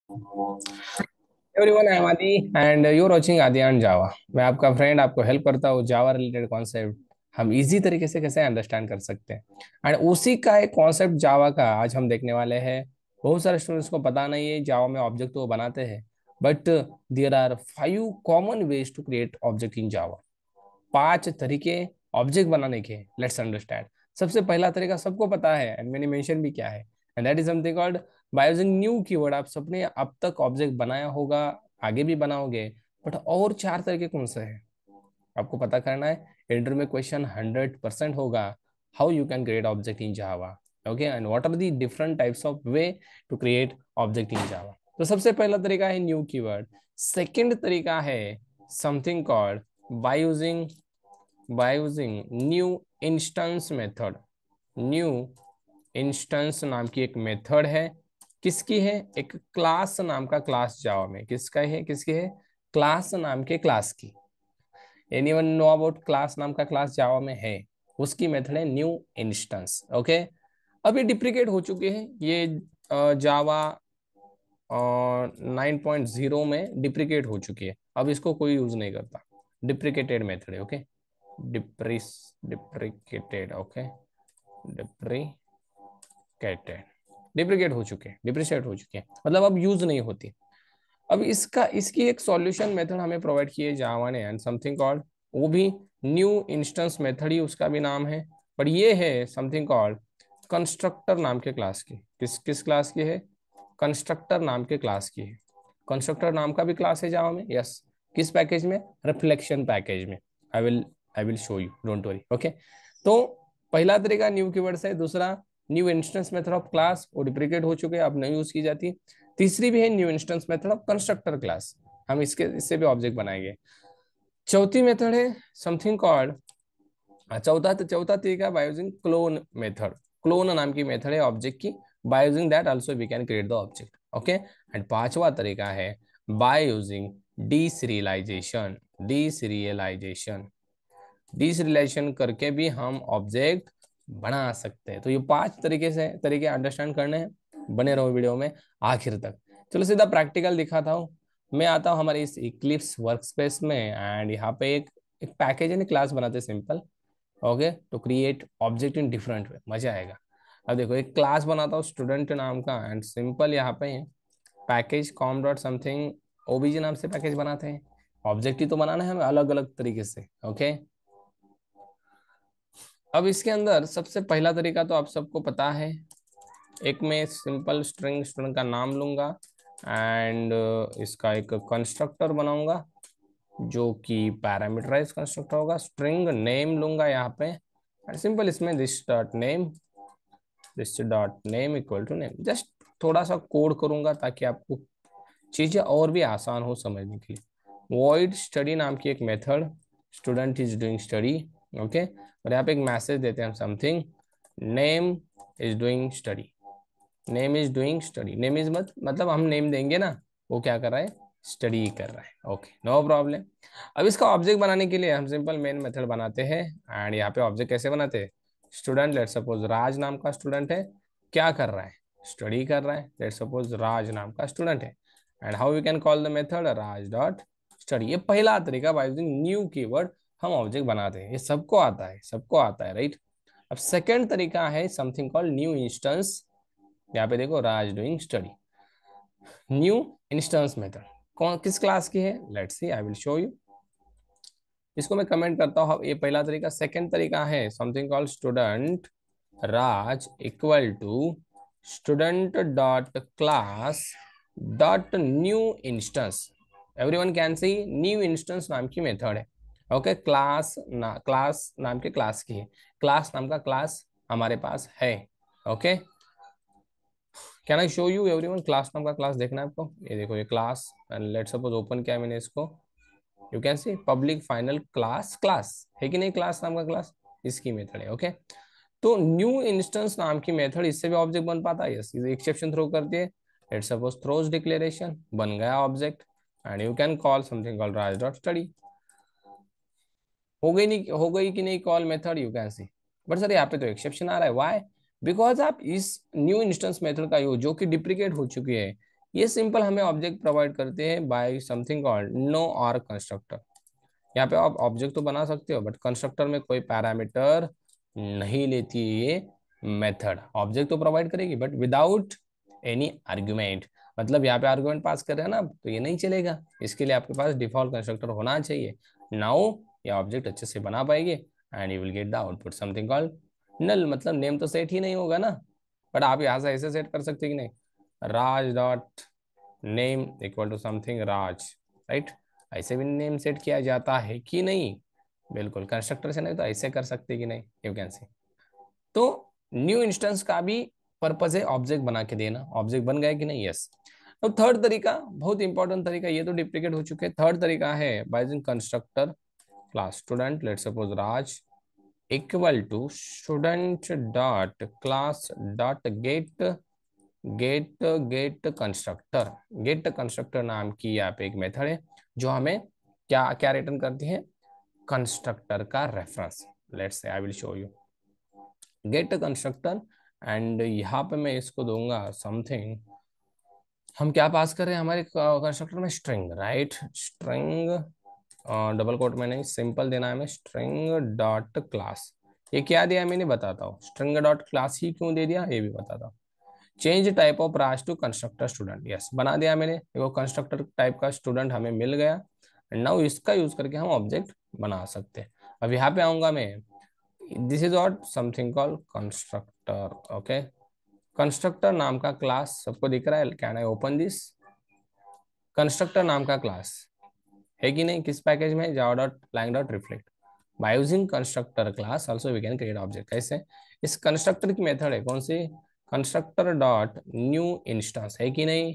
Everyone, I am आदि and you are watching आदि and जावा। मैं आपका फ्रेंड आपको हेल्प करता हूँ जावा रिलेटेड कॉन्सेप्ट हम इजी तरीके से कैसे अंडरस्टैंड कर सकते हैं। एंड उसी का एक कॉन्सेप्ट जावा का आज हम देखने वाले हैं। बहुत सारे स्टूडेंट्स को पता नहीं है जावा में ऑब्जेक्ट तो वो बनाते हैं, but there are 5 common ways to create object in Java. 5 तरीके ऑब्जेक्ट बनाने के, लेट्स अंडरस्टैंड। सबसे पहला तरीका सबको पता है एंड मैंने मेंशन भी किया है, and that is something called by using new keyword. आप सबने अब तक ऑब्जेक्ट बनाया होगा, आगे भी बनाओगे, बट और 4 तरीके कौन से हैं आपको पता करना है। इंटरव्यू में क्वेश्चन 100% होगा, how you can create object in Java, okay, and what are the different types of way to create object in Java. तो सबसे पहला तरीका है न्यू कीवर्ड। सेकंड तरीका है something called by using new instance method. New instance नाम की एक मेथड है। किसकी है? एक क्लास नाम का क्लास जावा में किसका है? किसकी है? क्लास नाम के क्लास की। एनीवन नो अबाउट क्लास नाम का क्लास जावा में है? उसकी मेथड है न्यू इंस्टेंस, ओके। अब ये डिप्रिकेट हो चुके हैं, ये जावा 9.0 में डिप्रिकेट हो चुकी है, अब इसको कोई यूज नहीं करता। डिप्रिकेटेड मेथड है, ओके। डिप्रिकेटेड, ओके। डिप्रिकेटेड, डिप्रिकेट हो चुके हैं, डिप्रिशिएट हो चुके हैं, मतलब अब यूज नहीं होती। अब इसकी एक सॉल्यूशन मेथड हमें प्रोवाइड की है जावा ने, एंड समथिंग कॉल्ड, वो भी न्यू इंस्टेंस मेथड ही उसका भी नाम है, बट ये है समथिंग कॉल्ड कंस्ट्रक्टर नाम के क्लास की। किस किस क्लास की है? कंस्ट्रक्टर नाम के क्लास की है। कंस्ट्रक्टर नाम का भी क्लास है जावा में, यस। किस पैकेज में? रिफ्लेक्शन पैकेज में। I will I will show you, don't worry, okay. तो पहला तरीका न्यू कीवर्ड से, दूसरा new instance method of class, वो डिप्रिकेट हो चुके हैं, अब नहीं यूज की जाती। तीसरी भी है new instance method of constructor class, हम इससे भी ऑब्जेक्ट बनाएंगे। चौथी मेथड है समथिंग कॉल्ड, चौथा तरीका by using clone method. Clone नाम की मेथड है ऑब्जेक्ट की, by using that also we can create the object, okay. And पांचवा तरीका है बाय यूजिंग डीसीरियलाइजेशन। डीसीरियलाइजेशन डीसीरियलाइजेशन करके भी हम ऑब्जेक्ट बना सकते हैं। तो ये 5 तरीके अंडरस्टैंड करने हैं, बने रहो वीडियो में आखिर तक। चलो सीधा प्रैक्टिकल दिखाता हूँ। मैं आता हूँ हमारे इस इक्लिप्स वर्कस्पेस में, एंड यहाँ पे एक पैकेज है, क्लास बनाते हैं simple, okay, to create object in different way, मजा आएगा। अब देखो एक क्लास बनाता हूँ स्टूडेंट नाम का, एंड सिंपल यहाँ पे package com dot something OBJ नाम से पैकेज बनाते हैं। ऑब्जेक्ट ही तो बनाना है हमें अलग अलग तरीके से, ओके। अब इसके अंदर सबसे पहला तरीका तो आप सबको पता है, एक मैं सिंपल स्ट्रिंग स्टूडेंट का नाम लूंगा, एंड इसका एक कंस्ट्रक्टर बनाऊंगा जो कि पैरामीटराइज कंस्ट्रक्टर होगा। स्ट्रिंग नेम लूंगा यहाँ पे, एंड सिंपल इसमें this dot name equal to name. Just थोड़ा सा कोड करूंगा ताकि आपको चीजें और भी आसान हो समझने के लिए। वॉइड स्टडी नाम की एक method, student is doing study, okay. और यहाँ पे एक मैसेज देते हैं हम something, name is doing study. Name is doing study, name is मतलब हम नेम देंगे ना, वो क्या कर रहा है? स्टडी कर रहा है, ओके, नो प्रॉब्लम। अब इसका ऑब्जेक्ट बनाने के लिए हम सिंपल मेन मेथड बनाते हैं, एंड यहाँ पे ऑब्जेक्ट कैसे बनाते हैं? स्टूडेंट, लेट सपोज राज नाम का स्टूडेंट है, क्या कर रहा है? स्टडी कर रहा है। लेट सपोज राज नाम का स्टूडेंट है, and how you can call the method Raj dot study. ये पहला तरीका, बाय यूजिंग न्यू कीवर्ड हम ऑब्जेक्ट बनाते हैं। ये सबको आता है, सबको आता है, राइट। अब सेकेंड तरीका है समथिंग कॉल्ड न्यू इंस्टेंस। यहाँ पे देखो Raj doing study, new instance method कौन किस क्लास की है? Let's see, I will show you. इसको मैं कमेंट करता हूँ। ये पहला तरीका। सेकंड तरीका है something called student Raj equal to student dot class dot new instance. Everyone can see, new instance नाम की मेथड है, ओके। क्लास नाम के क्लास की है, क्लास नाम का क्लास हमारे पास है, okay. Can I show you everyone? Class नाम का क्लास देखना है आपको? ये देखो ये class, and let suppose open किया मैंने इसको, you can see public final class, class है कि नहीं? क्लास नाम का क्लास, इसकी मेथड है, ओके। तो न्यू इंस्टेंस नाम की मेथड, इससे भी ऑब्जेक्ट बन पाता है, यस। एक्सेप्शन थ्रो करती है, लेट सपोज थ्रोज डिक्लेरेशन, बन गया object, and you can call something called Raj dot study. हो गई कि नहीं call method? You can see. But sir यहाँ पे तो एक्सेप्शन आ रहा है, व्हाई? बिकॉज आप इस न्यू इंस्टेंस मेथड का यूज, जो कि डिप्रिकेट हो चुकी है, ये सिंपल हमें ऑब्जेक्ट प्रोवाइड करते हैं बाय समथिंग कॉल्ड नो और कंस्ट्रक्टर। यहाँ पे आप ऑब्जेक्ट तो बना सकते हो बट कंस्ट्रक्टर में कोई पैरामीटर नहीं लेती है ये मेथड। ऑब्जेक्ट तो प्रोवाइड करेगी बट विदाउट एनी आर्ग्यूमेंट। मतलब यहाँ पे आर्ग्यूमेंट पास कर रहे हैं ना तो ये नहीं चलेगा। इसके लिए आपके पास डिफॉल्ट कंस्ट्रक्टर होना चाहिए। नाउ ये ऑब्जेक्ट अच्छे से बना पाएंगे and you will get the output something called null. मतलब नेम तो सेट ही नहीं होगा ना, बट आप यहाँ से ऐसे सेट कर सकते कि नहीं, Raj dot name equal to something Raj, right. ऐसे भी नेम सेट किया जाता है कि नहीं, बिल्कुल। कंस्ट्रक्टर से नहीं तो ऐसे कर सकते कि नहीं, यू कैन सी। तो न्यू इंस्टेंस का भी पर्पज है ऑब्जेक्ट बना के देना। ऑब्जेक्ट बन गया कि नहीं, यस। तो थर्ड तरीका बहुत इंपॉर्टेंट तरीका, ये तो डिप्लीकेट हो चुके हैं। थर्ड तरीका है by using constructor class student, let's suppose Raj equal to student dot class dot get get get constructor. Get constructor नाम की यहाँ पे एक मेथड है जो हमें क्या क्या रिटर्न करती है, कंस्ट्रक्टर का reference. Let's say I will show you get constructor and यहाँ पे मैं इसको दूंगा समथिंग। हम क्या पास कर रहे हैं हमारे कंस्ट्रक्टर में, string, right. String double quote में नहीं, सिंपल देना है हमें, स्ट्रिंग डॉट क्लास। ये क्या दिया मैंने बताता हूँ, स्ट्रिंग डॉट क्लास ही क्यों दे दिया ये भी बताता हूँ। Change type of Raj to constructor student, yes बना दिया मैंने। देखो कंस्ट्रक्टर टाइप का स्टूडेंट हमें मिल गया। नाउ इसका यूज करके हम ऑब्जेक्ट बना सकते हैं। अब यहाँ पे आऊंगा मैं, this is what something called constructor, okay. Constructor नाम का क्लास सबको दिख रहा है, can I open this. Constructor नाम का क्लास है कि नहीं, किस पैकेज में, Java dot lang dot reflect. By using constructor class also we can create object. कैसे, इस कंस्ट्रक्टर की मेथड है कौन सी, कंस्ट्रक्टर डॉट न्यू इंस्टेंस, है कि नहीं,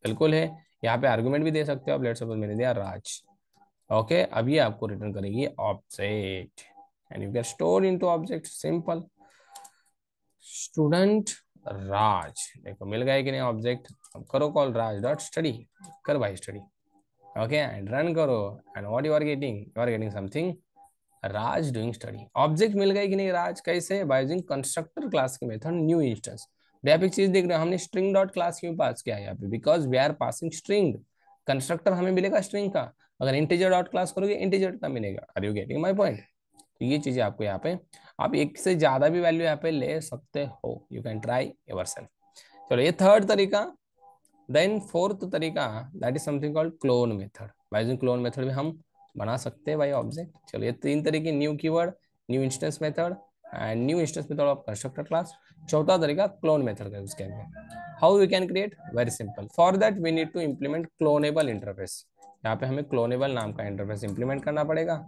बिल्कुल है। यहाँ पे आर्गुमेंट भी दे सकते हो आप, लेट्स सपोज मैंने दिया राज, ओके। अभी आपको रिटर्न करेगी object and you can store into object, simple. Student Raj, देखो मिल गया कि नहीं ऑब्जेक्ट। अब करो कॉल राज डॉट स्टडी, कर भाई स्टडी, ओके एंड रन करो and what you are getting something Raj doing study. Object मिल गई कि नहीं राज, कैसे, बाय यूजिंग कंस्ट्रक्टर क्लास के मेथड न्यू इंस्टेंस। आप एक चीज देख रहे हो, हमने स्ट्रिंग डॉट क्लास क्यों पास किया है यहाँ पे, because we are passing string. Constructor हमें मिलेगा स्ट्रिंग का, अगर इंटीजर डॉट क्लास करोगे इंटीजर का मिलेगा। Are you getting my point. तो ये चीजें आपको यहाँ पे, आप एक से ज्यादा भी वैल्यू यहाँ पे ले सकते हो, यू कैन ट्राई योरसेल्फ। चलो ये थर्ड तरीका। देन फोर्थ तरीका that is something called clone method. Bye using clone method में हम बना सकते हैं भाई ऑब्जेक्ट। चलो ये तीन तरीके, new keyword, new instance method and new instance method of constructor class. चौथा तरीका क्लोन मेथड का यूज करेंगे। How we can create, very simple. For that we need to implement cloneable interface. यहाँ पे हमें क्लोनेबल नाम का इंटरफेस इंप्लीमेंट करना पड़ेगा,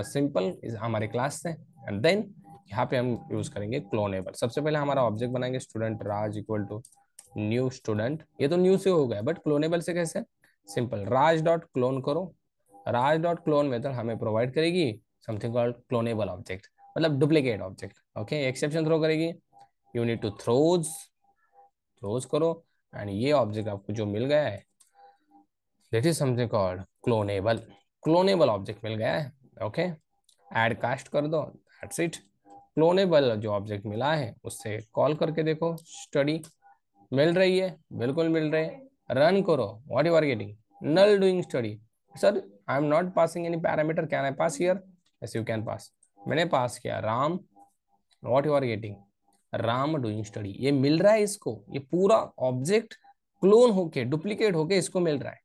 सिंपल हमारे क्लास से। एंड देन यहाँ पे हम यूज करेंगे क्लोनेबल। सबसे पहले हमारा ऑब्जेक्ट बनाएंगे student Raj equal to new student. ये तो न्यू से हो गया बट क्लोनेबल से कैसे, सिंपल राज डॉट क्लोन करो। राज डॉट क्लोन मेथड हमें प्रोवाइड करेगी समथिंग कॉल्ड क्लोनेबल ऑब्जेक्ट, मतलब duplicate object, okay. Exception throw करेगी, you need to throws, throws करो एंड ये ऑब्जेक्ट आपको जो मिल गया है that is something called cloneable. Cloneable object मिल गया है, ओके। ऐड कास्ट कर दो, दैट्स इट। क्लोनेबल जो ऑब्जेक्ट मिला है उससे कॉल करके देखो, स्टडी मिल रही है, बिल्कुल मिल रहे हैं। रन करो, what you are getting, null doing study. Sir I am not passing any parameter, can I pass here, yes you can pass. मैंने पास किया Ram, what you are getting, Ram doing study. ये मिल रहा है इसको, ये पूरा ऑब्जेक्ट क्लोन होके डुप्लीकेट होके इसको मिल रहा है।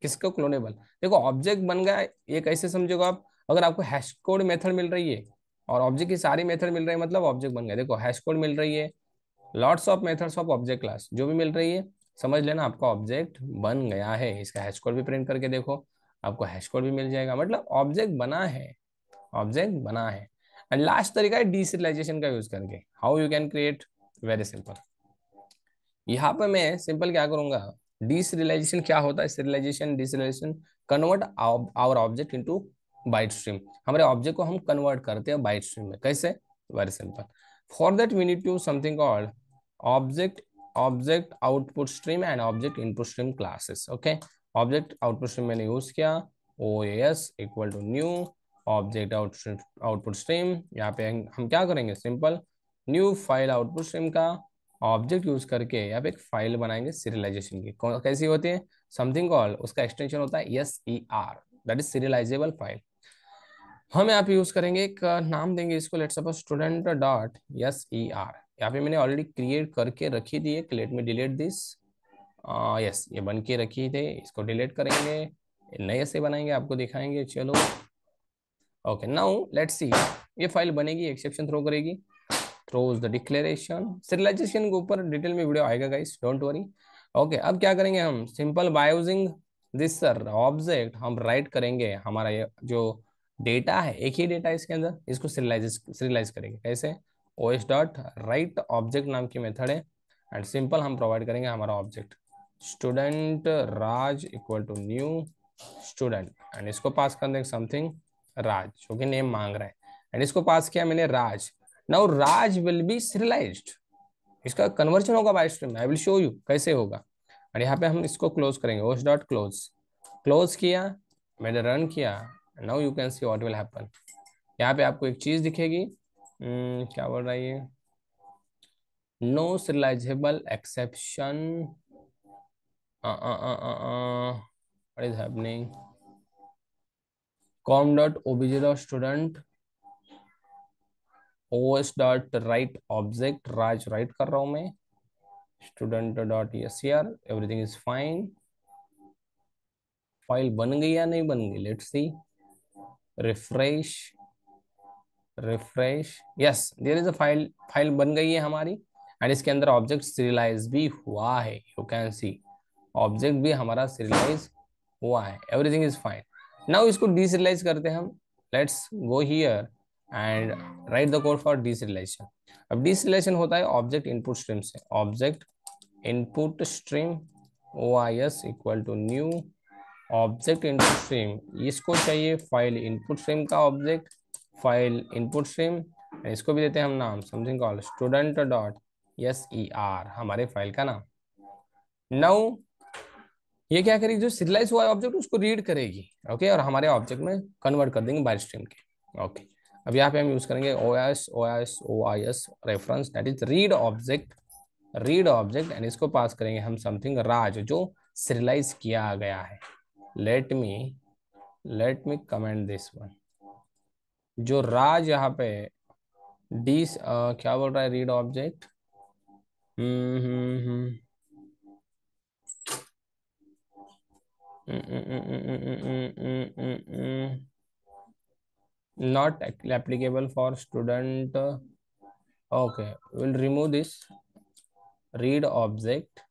किसको, क्लोनेबल। देखो ऑब्जेक्ट बन गया, ये कैसे समझोगे आप, अगर आपको हैश कोड मेथड मिल रही है और ऑब्जेक्ट की सारी मेथड मिल रही है मतलब ऑब्जेक्ट बन गया। देखो हैश कोड मिल रही है, lots of methods of object class जो भी मिल रही है, समझ लेना आपका ऑब्जेक्ट बन गया है। इसका हैश कोड भी प्रिंट करके देखो, आपको हैश कोड भी मिल जाएगा, मतलब ऑब्जेक्ट बना है, ऑब्जेक्ट बना है। एंड लास्ट तरीका है डीसरियलाइजेशन का यूज करके। How you can create, very simple. यहाँ पे मैं सिंपल क्या करूंगा, डीसरियलाइजेशन क्या होता है, serialization deserialization, convert our object into byte stream. हमारे ऑब्जेक्ट को हम कन्वर्ट करते हैं बाइट स्ट्रीम में, कैसे, very simple. For that we need to something called object object output stream and object input stream classes, okay. Object output stream मैंने use किया, OAS equal to new object output stream. यहाँ पे हम क्या करेंगे, simple new file output stream का object use करके यहाँ पे एक फाइल बनाएंगे सीरियलाइजेशन की। कैसी होती है? समथिंग कॉल, उसका एक्सटेंशन होता है SER, that is serialisable file. हम यहाँ पे यूज करेंगे एक नाम देंगे इसको, let's suppose student dot SER। यहाँ पे मैंने ऑलरेडी क्रिएट करके रखी थी एक, let me delete this. Yes, ये बन के रखी थे, इसको डिलीट करेंगे, नए से बनाएंगे, आपको दिखाएंगे। चलो ओके, नाउ लेट्स सी। ये फाइल बनेगी, एक्सेप्शन थ्रो करेगी, थ्रोज द डिक्लेरेशन। सीरियलाइजेशन के ऊपर डिटेल में वीडियो आएगा गाइस, डोंट वरी। ओके, अब क्या करेंगे हम? Simple by using this sir object हम राइट करेंगे हमारा ये जो डेटा है, एक ही डेटा है इसके अंदर, इसको सीरियलाइज करेंगे। कैसे? OS डॉट राइट ऑब्जेक्ट नाम की मेथड है, एंड सिंपल हम प्रोवाइड करेंगे हमारा object student Raj equal to new student, and इसको पास कर देंगे समथिंग राज, जो कि नेम मांग रहा है, एंड इसको पास किया मैंने Raj. Now Raj will be serialized, इसका कन्वर्जन होगा by stream, I will show you कैसे होगा। और यहाँ पे हम इसको क्लोज करेंगे, होस्ट डॉट क्लोज, क्लोज किया, मैंने रन किया, now you can see what will happen. यहाँ पे आपको एक चीज दिखेगी, क्या बोल रहा है ये? No serializable exception, what is happening? com dot obj dot student os dot write object Raj write कर रहा हूं मैं, student dot SCR, everything is fine. File बन गई या नहीं बन गई? Let's see, refresh, refresh, yes there is a file, file बन गई है हमारी, एंड इसके अंदर ऑब्जेक्ट सीरियलाइज भी हुआ है, यू कैन सी ऑब्जेक्ट भी हमारा सीरियलाइज हुआ है, एवरीथिंग इज फाइन। नाउ इसको डीसीरियलाइज करते हैं हम, let's go here and write the code for deserialization. अब डीसीरियलाइजेशन होता है ऑब्जेक्ट इनपुट स्ट्रीम से, object input stream OIS equal to new object input stream, इसको चाहिए फाइल इनपुट स्ट्रीम का ऑब्जेक्ट, फाइल इनपुट स्ट्रीम, इसको भी देते हैं हम नाम something called student dot SER, हमारे फाइल का नाम। नाउ ये क्या करेगी? जो सीरियलाइज हुआ है ऑब्जेक्ट उसको रीड करेगी, ओके, और हमारे ऑब्जेक्ट में कन्वर्ट कर देंगे बाय स्ट्रीम के। ओके, अब यहाँ पे हम यूज करेंगे OIS reference, that is read object, read object, and इसको पास करेंगे हम समथिंग राज, जो सीरियलाइज किया गया है। Let me comment this one, जो राज यहाँ पे डी क्या बोल रहा है? Read object, not applicable for student. Okay, we'll remove this read object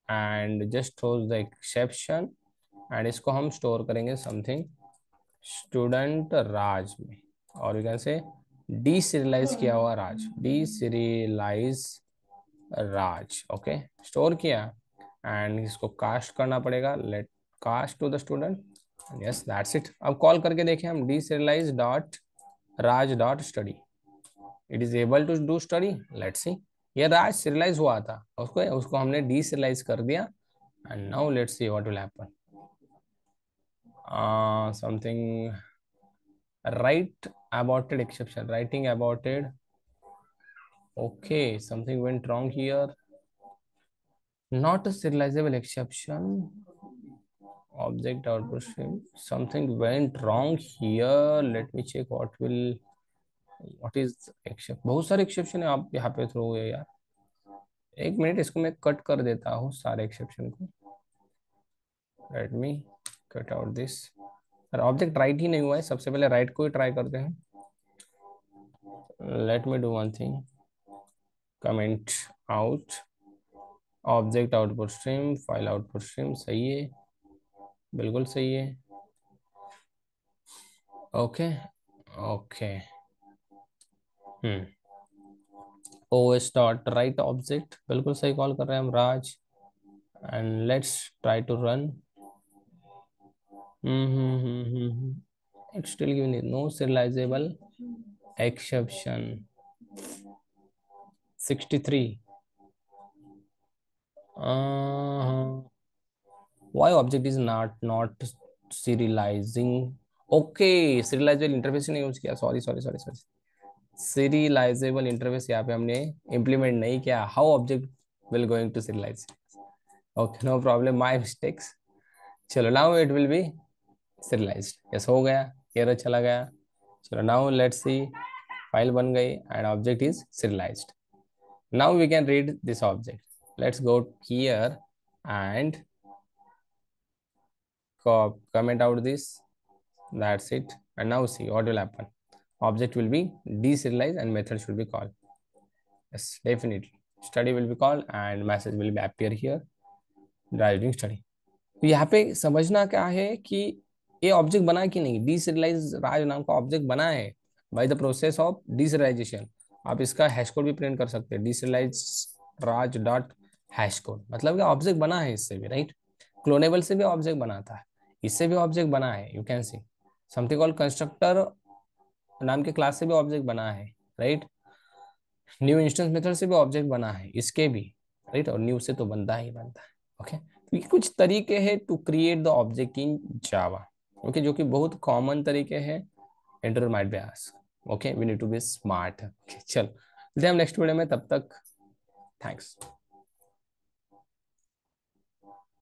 and just throw the exception, and इसको हम स्टोर करेंगे समथिंग स्टूडेंट राज में, और यू कैन से डीसीरियलाइज किया हुआ Raj, deserialize Raj. Okay, store किया, एंड इसको कास्ट करना पड़ेगा, let cast to the student, yes that's it. अब कॉल करके देखें हम, deserialize dot Raj dot study, it is able to do study, let's see. ये राज सीरियलाइज हुआ था, उसको उसको हमने डीसीरियलाइज कर दिया, and now let's see what will happen. Something write aborted exception, writing aborted, okay, something went wrong here, not a serializable exception, object output stream, something went wrong here, let me check what is exception, बहुत सारे exception है आप यहाँ पे throw हुए यार। एक minute, इसको मैं कट कर देता हूँ सारे एक्सेप्शन को, let me cut out this. Object write ही नहीं हुआ है, सबसे पहले राइट को ही ट्राई करते हैं। Let me do one thing, comment out object output stream, file output stream, सही है, बिल्कुल सही है। Okay okay, OS dot write object, बिल्कुल सही कॉल कर रहे हैं हम Raj, and let's try to run. It's still giving it no serializable exception. 63. Why object is not serializing? Okay, serializable interface नहीं यूज किया, sorry sorry sorry sorry, serializable interface यहाँ पे हमने इम्प्लीमेंट नहीं किया. How object will going to serialize. Okay, no problem, my mistakes. चलो, now it will be serialized. Yes, हो गया, एरर चला गया. चलो, नाउ लेट्स सी, फाइल बन गई and object is serialized. Now we can read this object. Let's go here and comment out this. That's it. And now see what will happen. Object will be deserialized and method should be called. Yes, definitely. Study will be called and message will be appear here. Driving study. तो यहाँ पे समझना क्या है कि ये object बना कि नहीं. डीसerialize राज नाम का ऑब्जेक्ट बना है बाय द प्रोसेस ऑफ डीसerialization. आप इसका हैश कोड भी प्रिंट कर सकते हैं. डीसerialize राज डॉट हैश कोड, मतलब कि ऑब्जेक्ट बना है इससे भी, राइट. क्लोनेबल से भी ऑब्जेक्ट बनाता है, इससे भी ऑब्जेक्ट बना है. You can see something called constructor नाम के क्लास से भी ऑब्जेक्ट बना है, राइट. न्यू इंस्टेंस मेथड से भी ऑब्जेक्ट बना है, इसके भी, राइट. और न्यू से तो बनता ही बनता है. ओके, तो ये कुछ तरीके हैं to create the object in Java. Okay, जो कि बहुत कॉमन तरीके हैं. Interview might be asked. Okay, we need to be smart. चल, मिलते हैं हम नेक्स्ट वीडियो में. तब तक थैंक्स.